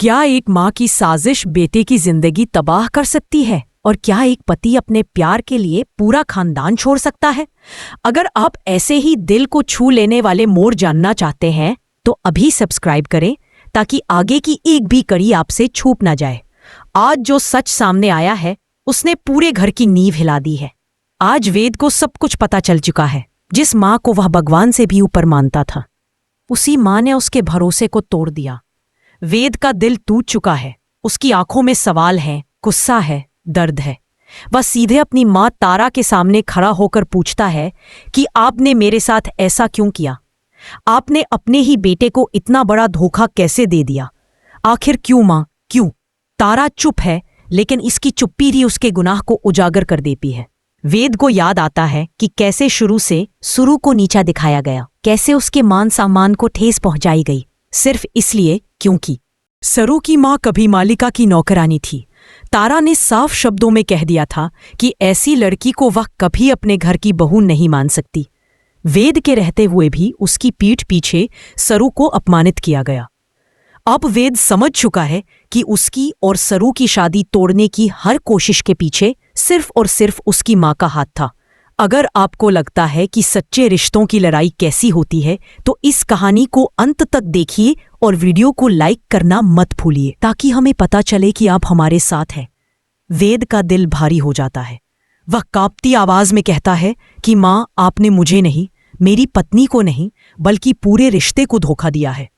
क्या एक माँ की साजिश बेटे की जिंदगी तबाह कर सकती है? और क्या एक पति अपने प्यार के लिए पूरा खानदान छोड़ सकता है? अगर आप ऐसे ही दिल को छू लेने वाले मोड़ जानना चाहते हैं तो अभी सब्सक्राइब करें ताकि आगे की एक भी कड़ी आपसे छूट ना जाए। आज जो सच सामने आया है उसने पूरे घर की नींव हिला दी है। आज वेद को सब कुछ पता चल चुका है। जिस माँ को वह भगवान से भी ऊपर मानता था, उसी माँ ने उसके भरोसे को तोड़ दिया। वेद का दिल टूट चुका है। उसकी आंखों में सवाल है, गुस्सा है, दर्द है। वह सीधे अपनी माँ तारा के सामने खड़ा होकर पूछता है कि आपने मेरे साथ ऐसा क्यों किया? आपने अपने ही बेटे को इतना बड़ा धोखा कैसे दे दिया? आखिर क्यों माँ, क्यों? तारा चुप है, लेकिन इसकी चुप्पी ही उसके गुनाह को उजागर कर देती है। वेद को याद आता है कि कैसे शुरू से सुरु को नीचा दिखाया गया, कैसे उसके मान सम्मान को ठेस पहुंचाई गई, सिर्फ इसलिए क्योंकि सरू की माँ कभी मालिका की नौकरानी थी। तारा ने साफ शब्दों में कह दिया था कि ऐसी लड़की को वह कभी अपने घर की बहू नहीं मान सकती। वेद के रहते हुए भी उसकी पीठ पीछे सरू को अपमानित किया गया। अब वेद समझ चुका है कि उसकी और सरू की शादी तोड़ने की हर कोशिश के पीछे सिर्फ और सिर्फ उसकी माँ का हाथ था। अगर आपको लगता है कि सच्चे रिश्तों की लड़ाई कैसी होती है तो इस कहानी को अंत तक देखिए और वीडियो को लाइक करना मत भूलिए ताकि हमें पता चले कि आप हमारे साथ हैं। वेद का दिल भारी हो जाता है। वह कांपती आवाज में कहता है कि माँ, आपने मुझे नहीं, मेरी पत्नी को नहीं, बल्कि पूरे रिश्ते को धोखा दिया है।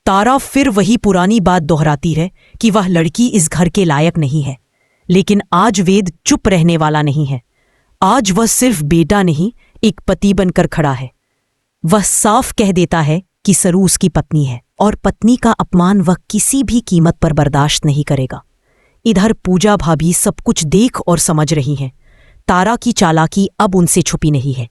तारा फिर वही पुरानी बात दोहराती है कि वह लड़की इस घर के लायक नहीं है। लेकिन आज वेद चुप रहने वाला नहीं है। आज वह सिर्फ बेटा नहीं, एक पति बनकर खड़ा है। वह साफ कह देता है कि सरू उसकी पत्नी है और पत्नी का अपमान वह किसी भी कीमत पर बर्दाश्त नहीं करेगा। इधर पूजा भाभी सब कुछ देख और समझ रही हैं। तारा की चालाकी अब उनसे छुपी नहीं है।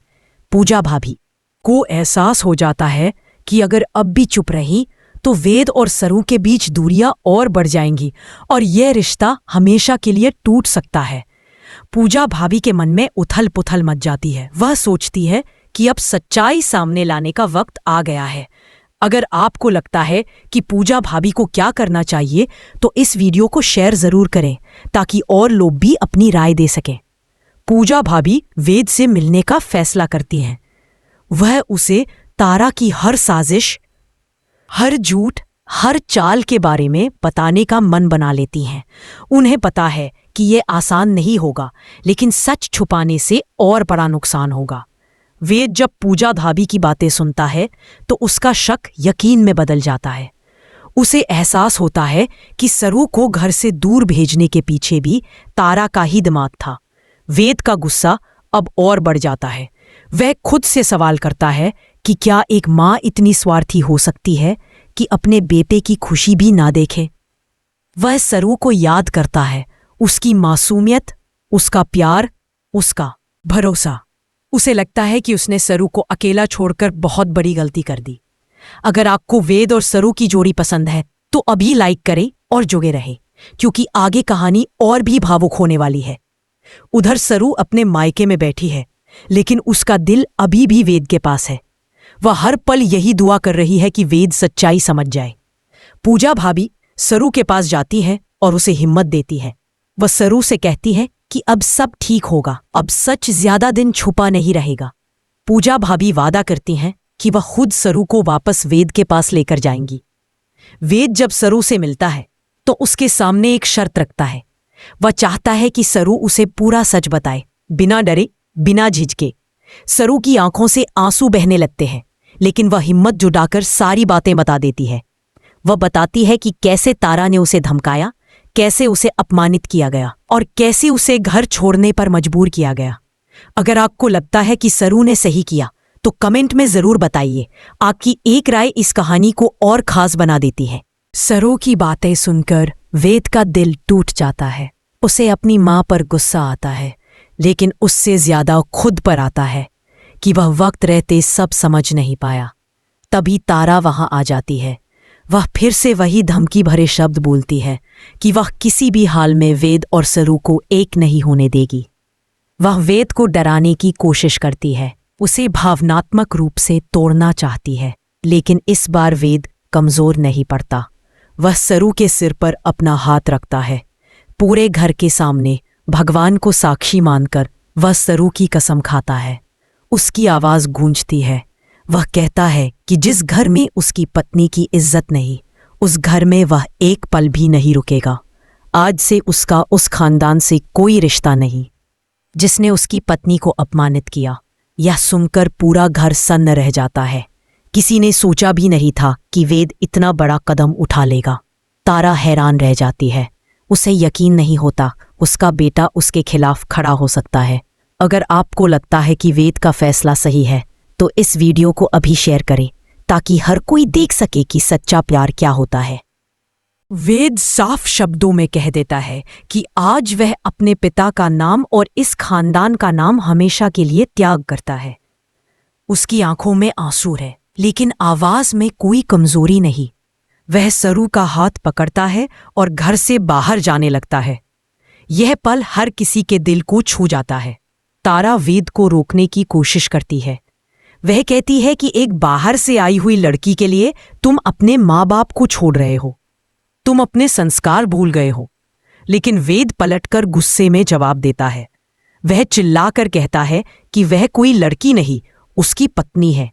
पूजा भाभी को एहसास हो जाता है कि अगर अब भी चुप रही तो वेद और सरू के बीच दूरियां और बढ़ जाएंगी और यह रिश्ता हमेशा के लिए टूट सकता है। पूजा भाभी के मन में उथल पुथल मच जाती है। वह सोचती है कि अब सच्चाई सामने लाने का वक्त आ गया है। अगर आपको लगता है कि पूजा भाभी को क्या करना चाहिए तो इस वीडियो को शेयर जरूर करें ताकि और लोग भी अपनी राय दे सकें। पूजा भाभी वेद से मिलने का फैसला करती हैं। वह उसे तारा की हर साजिश, हर झूठ, हर चाल के बारे में बताने का मन बना लेती हैं। उन्हें पता है कि यह आसान नहीं होगा, लेकिन सच छुपाने से और बड़ा नुकसान होगा। वेद जब पूजा भाभी की बातें सुनता है तो उसका शक यकीन में बदल जाता है। उसे एहसास होता है कि सरू को घर से दूर भेजने के पीछे भी तारा का ही दिमाग था। वेद का गुस्सा अब और बढ़ जाता है। वह खुद से सवाल करता है कि क्या एक माँ इतनी स्वार्थी हो सकती है कि अपने बेटे की खुशी भी ना देखे? वह सरू को याद करता है, उसकी मासूमियत, उसका प्यार, उसका भरोसा। उसे लगता है कि उसने सरू को अकेला छोड़कर बहुत बड़ी गलती कर दी। अगर आपको वेद और सरू की जोड़ी पसंद है तो अभी लाइक करें और जुड़े रहें, क्योंकि आगे कहानी और भी भावुक होने वाली है। उधर सरू अपने मायके में बैठी है, लेकिन उसका दिल अभी भी वेद के पास है। वह हर पल यही दुआ कर रही है कि वेद सच्चाई समझ जाए। पूजा भाभी सरू के पास जाती है और उसे हिम्मत देती है। वह सरू से कहती है कि अब सब ठीक होगा, अब सच ज्यादा दिन छुपा नहीं रहेगा। पूजा भाभी वादा करती हैं कि वह खुद सरू को वापस वेद के पास लेकर जाएंगी। वेद जब सरू से मिलता है तो उसके सामने एक शर्त रखता है। वह चाहता है कि सरू उसे पूरा सच बताए, बिना डरे, बिना झिझके। सरू की आंखों से आंसू बहने लगते हैं, लेकिन वह हिम्मत जुटाकर सारी बातें बता देती है। वह बताती है कि कैसे तारा ने उसे धमकाया, कैसे उसे अपमानित किया गया और कैसे उसे घर छोड़ने पर मजबूर किया गया। अगर आपको लगता है कि सरू ने सही किया तो कमेंट में जरूर बताइए। आपकी एक राय इस कहानी को और खास बना देती है। सरू की बातें सुनकर वेद का दिल टूट जाता है। उसे अपनी माँ पर गुस्सा आता है, लेकिन उससे ज्यादा खुद पर आता है कि वह वक्त रहते सब समझ नहीं पाया। तभी तारा वहां आ जाती है। वह फिर से वही धमकी भरे शब्द बोलती है कि वह किसी भी हाल में वेद और सरू को एक नहीं होने देगी। वह वेद को डराने की कोशिश करती है, उसे भावनात्मक रूप से तोड़ना चाहती है, लेकिन इस बार वेद कमजोर नहीं पड़ता। वह सरू के सिर पर अपना हाथ रखता है। पूरे घर के सामने भगवान को साक्षी मानकर वह सरू की कसम खाता है। उसकी आवाज गूंजती है। वह कहता है कि जिस घर में उसकी पत्नी की इज्जत नहीं, उस घर में वह एक पल भी नहीं रुकेगा। आज से उसका उस खानदान से कोई रिश्ता नहीं जिसने उसकी पत्नी को अपमानित किया। यह सुनकर पूरा घर सन्न रह जाता है। किसी ने सोचा भी नहीं था कि वेद इतना बड़ा कदम उठा लेगा। तारा हैरान रह जाती है। उसे यकीन नहीं होता उसका बेटा उसके खिलाफ खड़ा हो सकता है। अगर आपको लगता है कि वेद का फैसला सही है तो इस वीडियो को अभी शेयर करें ताकि हर कोई देख सके कि सच्चा प्यार क्या होता है। वेद साफ शब्दों में कह देता है कि आज वह अपने पिता का नाम और इस खानदान का नाम हमेशा के लिए त्याग करता है। उसकी आंखों में आंसू है, लेकिन आवाज में कोई कमजोरी नहीं। वह सरू का हाथ पकड़ता है और घर से बाहर जाने लगता है। यह पल हर किसी के दिल को छू जाता है। तारा वेद को रोकने की कोशिश करती है। वह कहती है कि एक बाहर से आई हुई लड़की के लिए तुम अपने माँ बाप को छोड़ रहे हो, तुम अपने संस्कार भूल गए हो। लेकिन वेद पलटकर गुस्से में जवाब देता है। वह चिल्लाकर कहता है कि वह कोई लड़की नहीं, उसकी पत्नी है।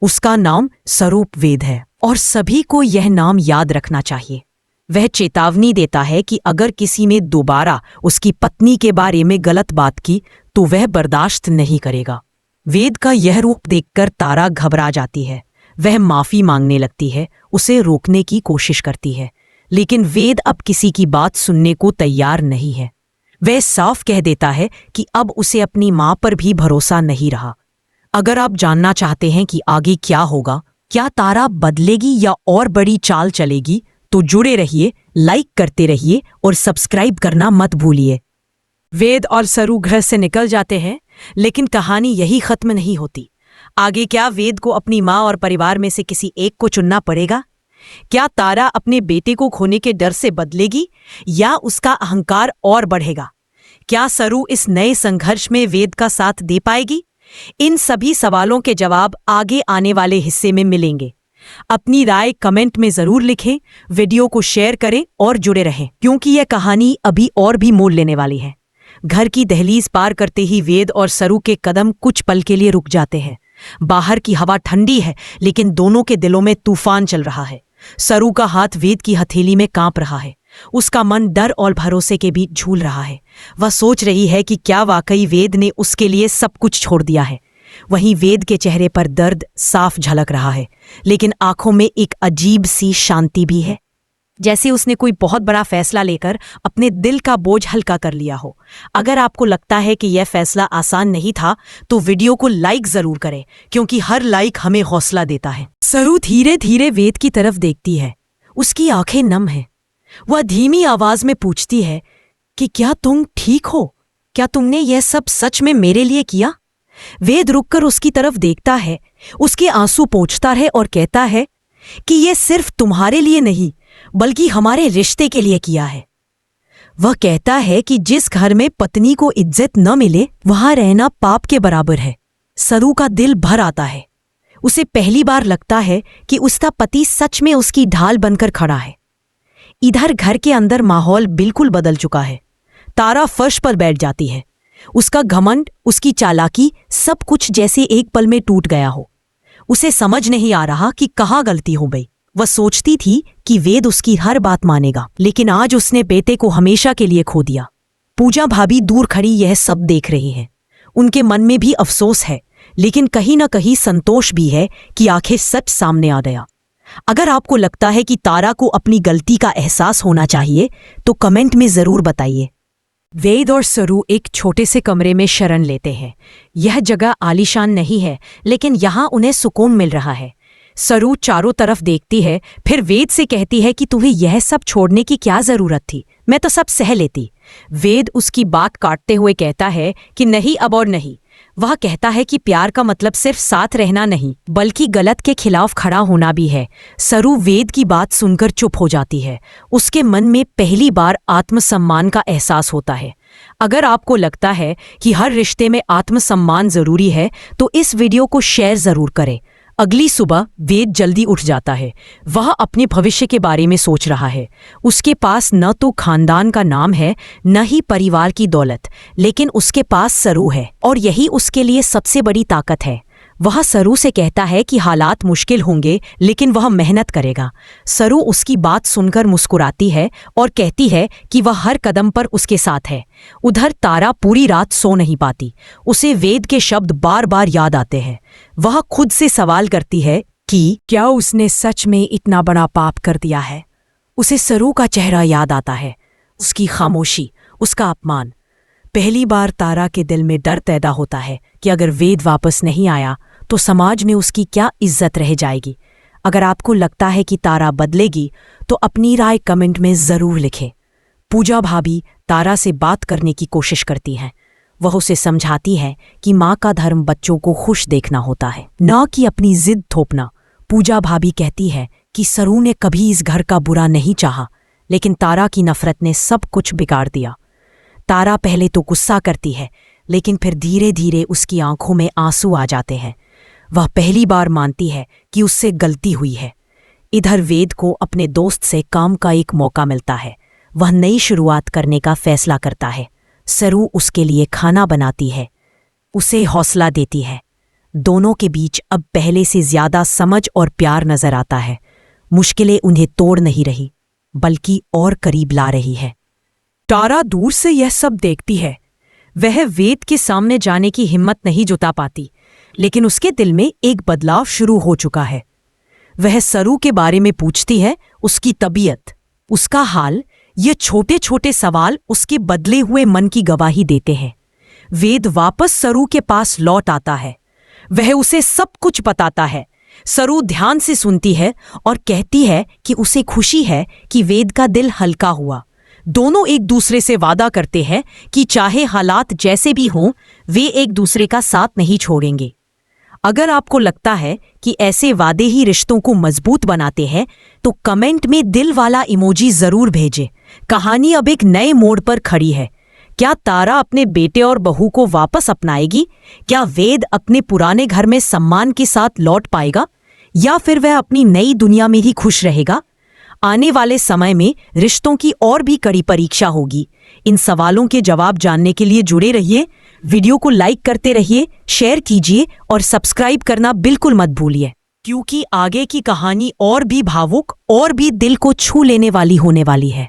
उसका नाम स्वरूप वेद है और सभी को यह नाम याद रखना चाहिए। वह चेतावनी देता है कि अगर किसी ने दोबारा उसकी पत्नी के बारे में गलत बात की तो वह बर्दाश्त नहीं करेगा। वेद का यह रूप देखकर तारा घबरा जाती है। वह माफी मांगने लगती है, उसे रोकने की कोशिश करती है, लेकिन वेद अब किसी की बात सुनने को तैयार नहीं है। वह साफ कह देता है कि अब उसे अपनी मां पर भी भरोसा नहीं रहा। अगर आप जानना चाहते हैं कि आगे क्या होगा, क्या तारा बदलेगी या और बड़ी चाल चलेगी, तो जुड़े रहिए, लाइक करते रहिए और सब्सक्राइब करना मत भूलिए। वेद और सरू घर से निकल जाते हैं, लेकिन कहानी यही खत्म नहीं होती। आगे क्या वेद को अपनी मां और परिवार में से किसी एक को चुनना पड़ेगा? क्या तारा अपने बेटे को खोने के डर से बदलेगी या उसका अहंकार और बढ़ेगा? क्या सरू इस नए संघर्ष में वेद का साथ दे पाएगी? इन सभी सवालों के जवाब आगे आने वाले हिस्से में मिलेंगे। अपनी राय कमेंट में जरूर लिखें, वीडियो को शेयर करें और जुड़े रहें, क्योंकि यह कहानी अभी और भी मोड़ लेने वाली है। घर की दहलीज पार करते ही वेद और सरू के कदम कुछ पल के लिए रुक जाते हैं। बाहर की हवा ठंडी है, लेकिन दोनों के दिलों में तूफान चल रहा है। सरू का हाथ वेद की हथेली में कांप रहा है। उसका मन डर और भरोसे के बीच झूल रहा है। वह सोच रही है कि क्या वाकई वेद ने उसके लिए सब कुछ छोड़ दिया है। वहीं वेद के चेहरे पर दर्द साफ झलक रहा है, लेकिन आंखों में एक अजीब सी शांति भी है, जैसे उसने कोई बहुत बड़ा फैसला लेकर अपने दिल का बोझ हल्का कर लिया हो। अगर आपको लगता है कि यह फैसला आसान नहीं था तो वीडियो को लाइक जरूर करें, क्योंकि हर लाइक हमें हौसला देता है। सरू धीरे धीरे वेद की तरफ देखती है। उसकी आंखें नम हैं। वह धीमी आवाज में पूछती है कि क्या तुम ठीक हो? क्या तुमने यह सब सच में मेरे लिए किया? वेद रुककर उसकी तरफ देखता है, उसके आंसू पोंछता है और कहता है कि यह सिर्फ तुम्हारे लिए नहीं, बल्कि हमारे रिश्ते के लिए किया है। वह कहता है कि जिस घर में पत्नी को इज्जत न मिले वहां रहना पाप के बराबर है। सरू का दिल भर आता है। उसे पहली बार लगता है कि उसका पति सच में उसकी ढाल बनकर खड़ा है। इधर घर के अंदर माहौल बिल्कुल बदल चुका है। तारा फर्श पर बैठ जाती है। उसका घमंड, उसकी चालाकी, सब कुछ जैसे एक पल में टूट गया हो। उसे समझ नहीं आ रहा कि कहाँ गलती हो गई। वह सोचती थी कि वेद उसकी हर बात मानेगा, लेकिन आज उसने बेटे को हमेशा के लिए खो दिया। पूजा भाभी दूर खड़ी यह सब देख रही हैं। उनके मन में भी अफसोस है, लेकिन कहीं न कहीं संतोष भी है कि आखिर सच सामने आ गया। अगर आपको लगता है कि तारा को अपनी गलती का एहसास होना चाहिए तो कमेंट में जरूर बताइए। वेद और सरू एक छोटे से कमरे में शरण लेते हैं। यह जगह आलीशान नहीं है, लेकिन यहाँ उन्हें सुकून मिल रहा है। सरू चारों तरफ देखती है, फिर वेद से कहती है कि तुम्हें यह सब छोड़ने की क्या जरूरत थी, मैं तो सब सह लेती। वेद उसकी बात काटते हुए कहता है कि नहीं, अब और नहीं। वह कहता है कि प्यार का मतलब सिर्फ साथ रहना नहीं, बल्कि गलत के खिलाफ खड़ा होना भी है। सरू वेद की बात सुनकर चुप हो जाती है। उसके मन में पहली बार आत्मसम्मान का एहसास होता है। अगर आपको लगता है कि हर रिश्ते में आत्मसम्मान जरूरी है तो इस वीडियो को शेयर जरूर करें। अगली सुबह वेद जल्दी उठ जाता है। वह अपने भविष्य के बारे में सोच रहा है। उसके पास न तो खानदान का नाम है, न ही परिवार की दौलत, लेकिन उसके पास सरू है, और यही उसके लिए सबसे बड़ी ताकत है। वह सरू से कहता है कि हालात मुश्किल होंगे, लेकिन वह मेहनत करेगा। सरू उसकी बात सुनकर मुस्कुराती है और कहती है कि वह हर कदम पर उसके साथ है। उधर तारा पूरी रात सो नहीं पाती। उसे वेद के शब्द बार बार याद आते हैं। वह खुद से सवाल करती है कि क्या उसने सच में इतना बड़ा पाप कर दिया है। उसे सरू का चेहरा याद आता है, उसकी खामोशी, उसका अपमान। पहली बार तारा के दिल में डर पैदा होता है कि अगर वेद वापस नहीं आया तो समाज में उसकी क्या इज्जत रह जाएगी। अगर आपको लगता है कि तारा बदलेगी तो अपनी राय कमेंट में ज़रूर लिखें। पूजा भाभी तारा से बात करने की कोशिश करती हैं। वह उसे समझाती है कि माँ का धर्म बच्चों को खुश देखना होता है, न कि अपनी जिद थोपना। पूजा भाभी कहती है कि सरू ने कभी इस घर का बुरा नहीं चाहा, लेकिन तारा की नफरत ने सब कुछ बिगाड़ दिया। तारा पहले तो गुस्सा करती है, लेकिन फिर धीरे धीरे उसकी आंखों में आंसू आ जाते हैं। वह पहली बार मानती है कि उससे गलती हुई है। इधर वेद को अपने दोस्त से काम का एक मौका मिलता है। वह नई शुरुआत करने का फैसला करता है। सरू उसके लिए खाना बनाती है, उसे हौसला देती है। दोनों के बीच अब पहले से ज्यादा समझ और प्यार नजर आता है। मुश्किलें उन्हें तोड़ नहीं रही, बल्कि और करीब ला रही है। तारा दूर से यह सब देखती है। वह वेद के सामने जाने की हिम्मत नहीं जुटा पाती, लेकिन उसके दिल में एक बदलाव शुरू हो चुका है। वह सरू के बारे में पूछती है, उसकी तबीयत, उसका हाल। ये छोटे छोटे सवाल उसके बदले हुए मन की गवाही देते हैं। वेद वापस सरू के पास लौट आता है। वह उसे सब कुछ बताता है। सरू ध्यान से सुनती है और कहती है कि उसे खुशी है कि वेद का दिल हल्का हुआ। दोनों एक दूसरे से वादा करते हैं कि चाहे हालात जैसे भी हों, वे एक दूसरे का साथ नहीं छोड़ेंगे। अगर आपको लगता है कि ऐसे वादे ही रिश्तों को मजबूत बनाते हैं, तो कमेंट में दिल वाला इमोजी जरूर भेजें। कहानी अब एक नए मोड़ पर खड़ी है। क्या तारा अपने बेटे और बहू को वापस अपनाएगी? क्या वेद अपने पुराने घर में सम्मान के साथ लौट पाएगा, या फिर वह अपनी नई दुनिया में ही खुश रहेगा? आने वाले समय में रिश्तों की और भी कड़ी परीक्षा होगी। इन सवालों के जवाब जानने के लिए जुड़े रहिए। वीडियो को लाइक करते रहिए, शेयर कीजिए और सब्सक्राइब करना बिल्कुल मत भूलिए, क्योंकि आगे की कहानी और भी भावुक और भी दिल को छू लेने वाली होने वाली है।